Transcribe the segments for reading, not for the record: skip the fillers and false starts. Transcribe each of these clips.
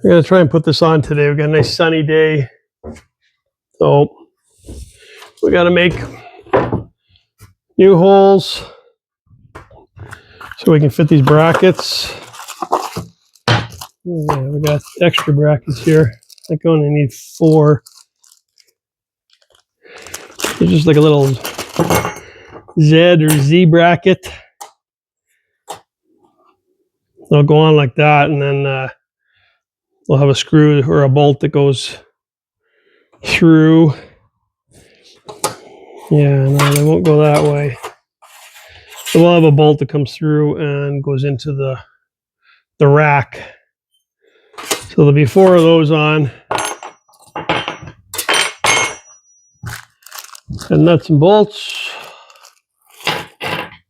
We're gonna try and put this on today. We've got a nice sunny day. So we gotta make new holes so we can fit these brackets. Yeah, we got extra brackets here. I think I only need 4. It's just like a little Z or Z bracket. They'll go on like that, and then we'll have a screw or a bolt that goes through. Yeah, no, they won't go that way. So we'll have a bolt that comes through and goes into the rack. So there'll be 4 of those on. And nuts and bolts.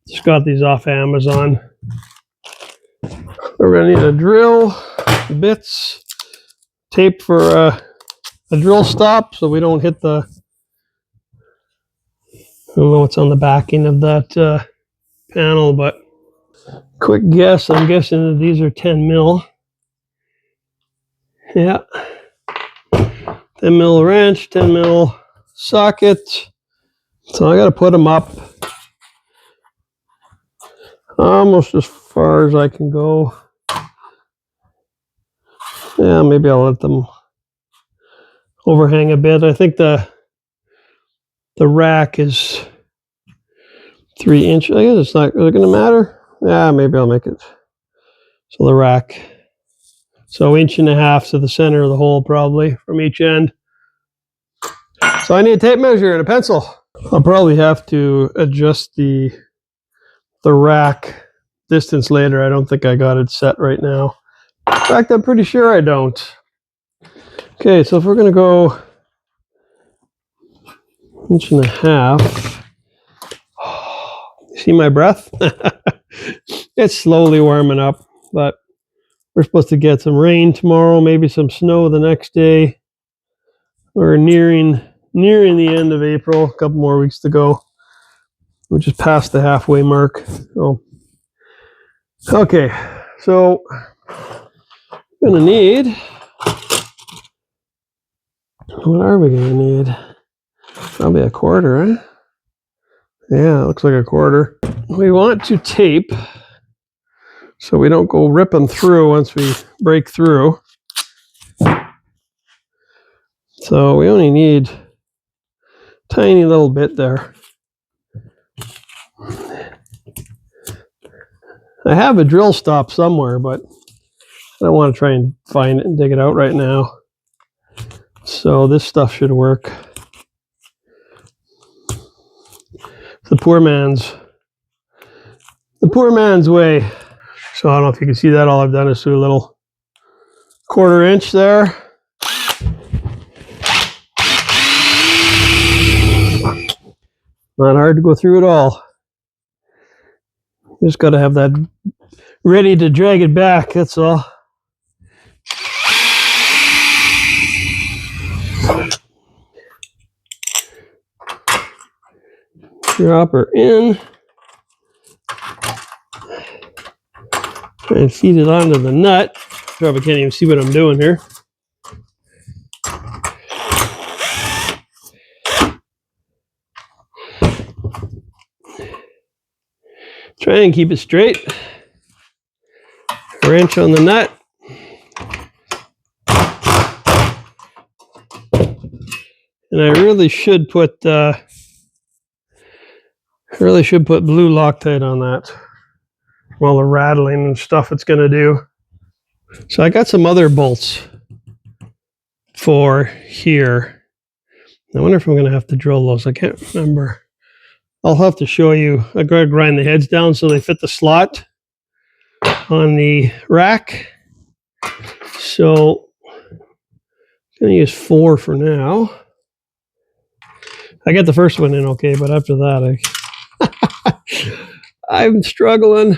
Just got these off Amazon. We're gonna need a drill, bits, tape for a drill stop so we don't hit the, I don't know what's on the backing of that panel, but quick guess, I'm guessing that these are 10 mil. Yeah. 10 mil wrench, 10 mil socket. So I got to put them up almost as far as I can go. Yeah, maybe I'll let them overhang a bit. I think the rack is 3 inch. I guess it's not really going to matter. Yeah, maybe I'll make it. So the rack. So 1.5 inches to the center of the hole probably from each end. So I need a tape measure and a pencil. I'll probably have to adjust the rack distance later. I don't think I got it set right now. In fact, I'm pretty sure I don't. Okay, so if we're going to go 1.5 inches. See my breath? It's slowly warming up, but we're supposed to get some rain tomorrow, maybe some snow the next day. We're nearing the end of April, a couple more weeks to go. We're just past the halfway mark. So, okay, so we're gonna need, what are we gonna need? Probably a 1/4, eh? Yeah, it looks like a 1/4. We want to tape so we don't go ripping through once we break through. So we only need a tiny little bit there. I have a drill stop somewhere, but I don't want to try and find it and dig it out right now. So this stuff should work. The poor man's way. So I don't know if you can see that. All I've done is do a little 1/4 inch there. Not hard to go through at all. You just got to have that ready to drag it back, that's all. Drop her in. Try and feed it onto the nut. Probably can't even see what I'm doing here. Try and keep it straight. Wrench on the nut. And I really should put blue Loctite on that. All the rattling and stuff it's going to do. So I got some other bolts for here. I wonder if I'm going to have to drill those. I can't remember. I'll have to show you. I got to grind the heads down so they fit the slot on the rack. So I'm going to use 4 for now. I got the first one in okay, but after that I'm struggling.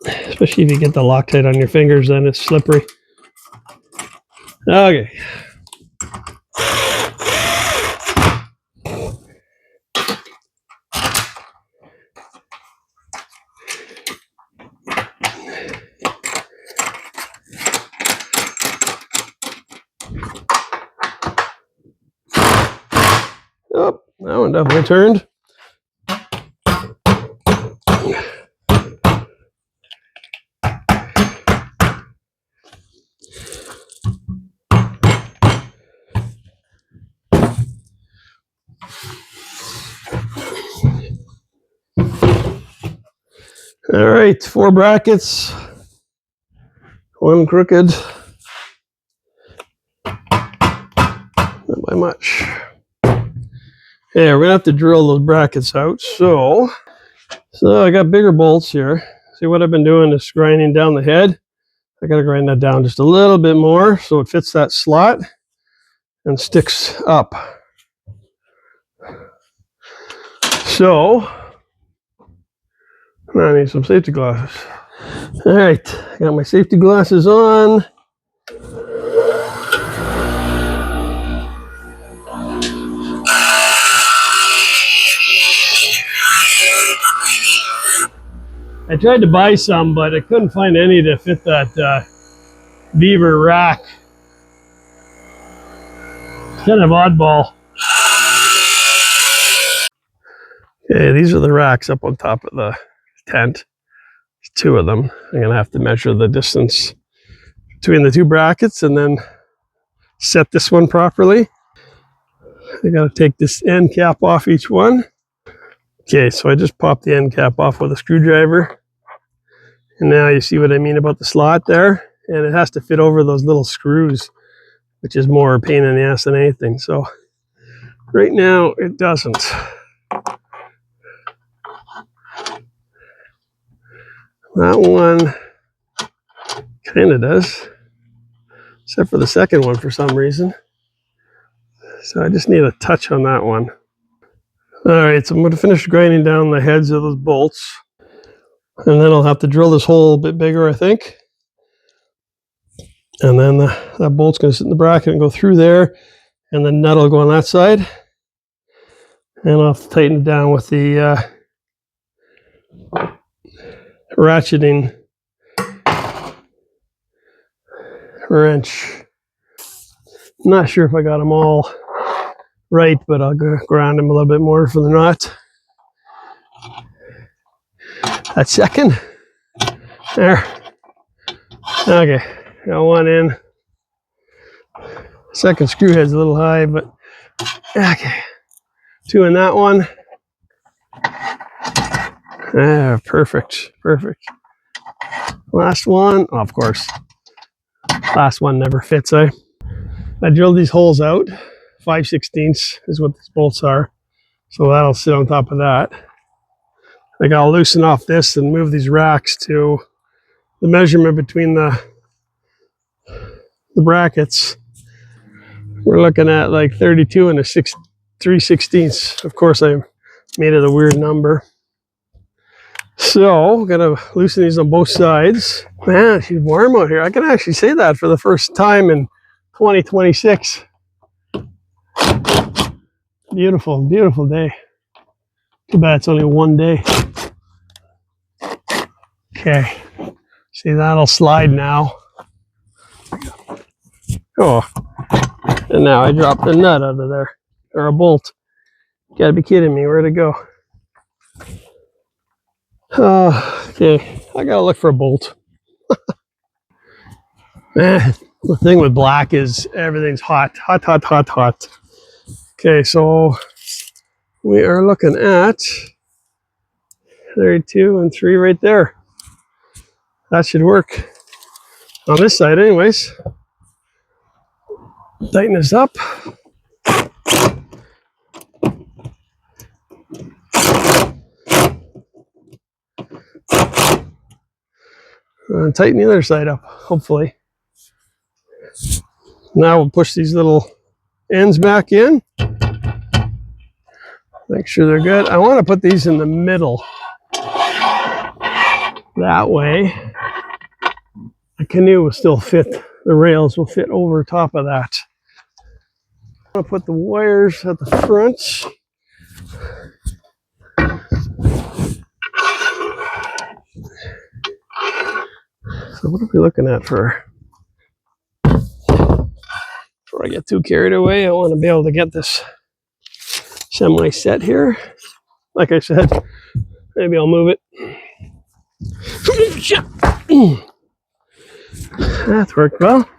Especially if you get the Loctite on your fingers, then it's slippery. Okay. That one definitely turned. All right, 4 brackets, 1 crooked. Not by much. Yeah, we're gonna have to drill those brackets out. So I got bigger bolts here. See, what I've been doing is grinding down the head. I gotta grind that down just a little bit more so it fits that slot and sticks up. So I need some safety glasses. All right, I got my safety glasses on. I tried to buy some, but I couldn't find any to fit that beaver rack. It's kind of oddball. Okay, these are the racks up on top of the tent. There's 2 of them. I'm gonna have to measure the distance between the 2 brackets and then set this one properly. I gotta take this end cap off each one. Okay, so I just popped the end cap off with a screwdriver. And now you see what I mean about the slot there. And it has to fit over those little screws, which is more a pain in the ass than anything. So right now it doesn't. That one kind of does, except for the second one for some reason. So I just need a touch on that one. All right, so I'm going to finish grinding down the heads of those bolts. And then I'll have to drill this hole a bit bigger, I think. And then that bolt's going to sit in the bracket and go through there. And the nut will go on that side. And I'll tighten it down with the ratcheting wrench. Not sure if I got them all right, but I'll go ground them a little bit more for the knot. That second. There. Okay, got one in. Second screw head's a little high, but okay. 2 in that one. Ah, perfect, perfect. Last one, oh, of course. Last one never fits, eh? I drilled these holes out. 5/16 is what these bolts are. So that'll sit on top of that. I gotta loosen off this and move these racks to the measurement between the brackets. We're looking at like 32 and 3/16. Of course, I made it a weird number. So, gotta loosen these on both sides. Man, it's warm out here. I can actually say that for the first time in 2026. Beautiful, beautiful day. Too bad it's only one day. Okay, see, that'll slide now. Oh, and now I dropped the nut out of there, or a bolt. You gotta be kidding me, where'd it go? Okay, I gotta look for a bolt. Man, the thing with black is everything's hot, hot, hot, hot, hot. Okay, so we are looking at 32 and 3 right there. That should work on this side anyways. Tighten this up. And tighten the other side up, hopefully. Now we'll push these little ends back in. Make sure they're good. I want to put these in the middle. That way, the canoe will still fit. The rails will fit over top of that. I'm going to put the wires at the front. So what are we looking at for? Before I get too carried away, I want to be able to get this semi-set here. Like I said, maybe I'll move it. That worked well.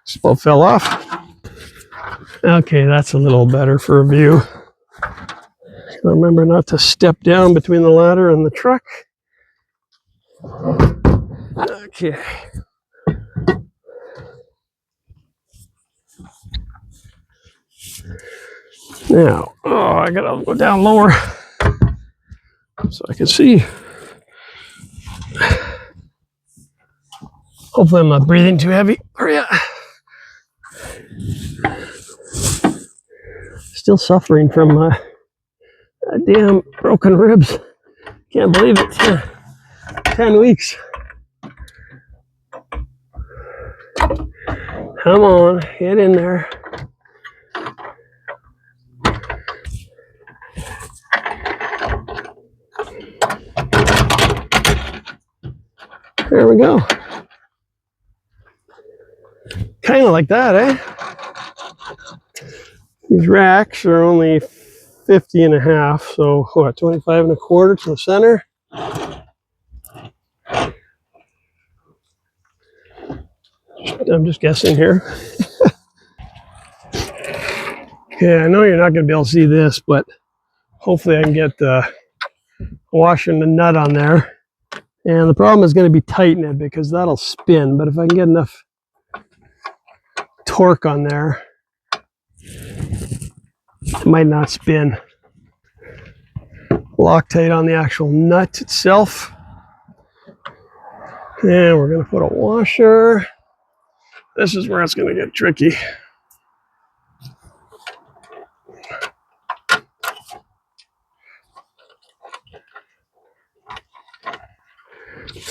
Just about fell off. Okay, that's a little better for a view. Remember not to step down between the ladder and the truck. Okay. Now, I gotta go down lower so I can see. Hopefully I'm not breathing too heavy for you. Still suffering from damn broken ribs. Can't believe it. 10 weeks. Come on, get in there. There we go. Kind of like that, eh? These racks are only 50 and a half, so what, 25 and a quarter to the center? I'm just guessing here. Okay, I know you're not going to be able to see this, but hopefully I can get the washer and the nut on there. And the problem is going to be tightening it because that'll spin, but if I can get enough torque on there, it might not spin. Loctite on the actual nut itself. And we're going to put a washer. This is where it's going to get tricky.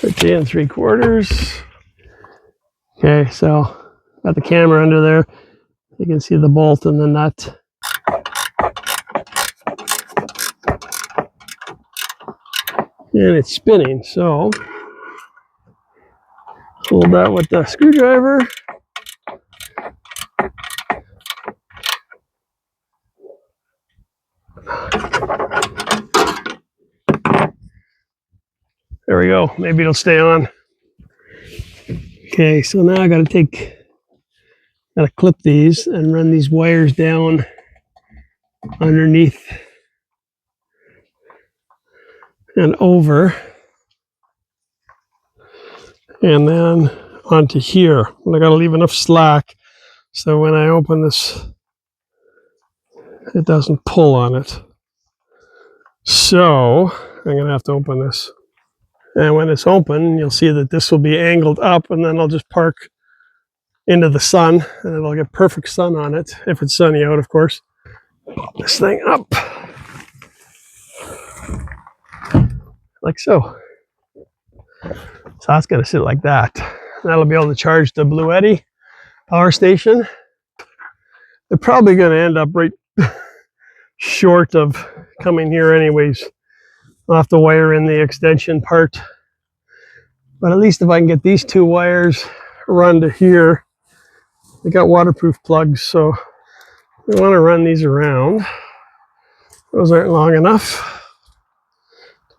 Okay, and 3/4. Okay, so got the camera under there. You can see the bolt and the nut. And it's spinning, so hold that with the screwdriver. There we go. Maybe it'll stay on. Okay, so now I gotta clip these and run these wires down underneath and over, and then onto here. And I gotta leave enough slack so when I open this, it doesn't pull on it. So I'm gonna have to open this. And when it's open, you'll see that this will be angled up, and then I'll just park into the sun, and it'll get perfect sun on it, if it's sunny out, of course. Pop this thing up. Like so. So that's going to sit like that. That'll be able to charge the Blue Eddy power station. They're probably going to end up right short of coming here anyways. I'll have to wire in the extension part. But at least if I can get these two wires run to here, they got waterproof plugs, so we want to run these around. Those aren't long enough.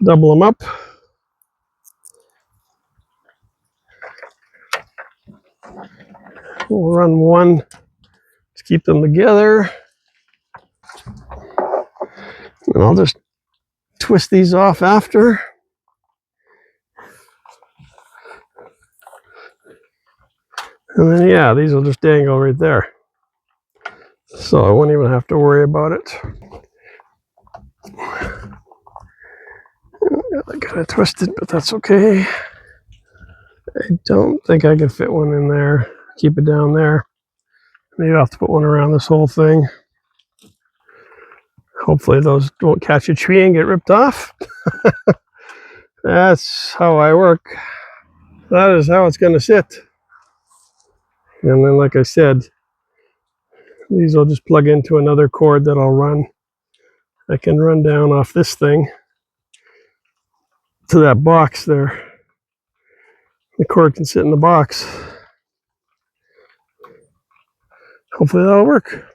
Double them up. We'll run one to keep them together. And I'll just twist these off after. And then, yeah, these will just dangle right there. So I won't even have to worry about it. I got it twisted, but that's okay. I don't think I can fit one in there. Keep it down there. Maybe I'll have to put one around this whole thing. Hopefully those won't catch a tree and get ripped off. That's how I work. That is how it's going to sit. And then, like I said, these will just plug into another cord that I'll run. I can run down off this thing to that box there. The cord can sit in the box. Hopefully that'll work.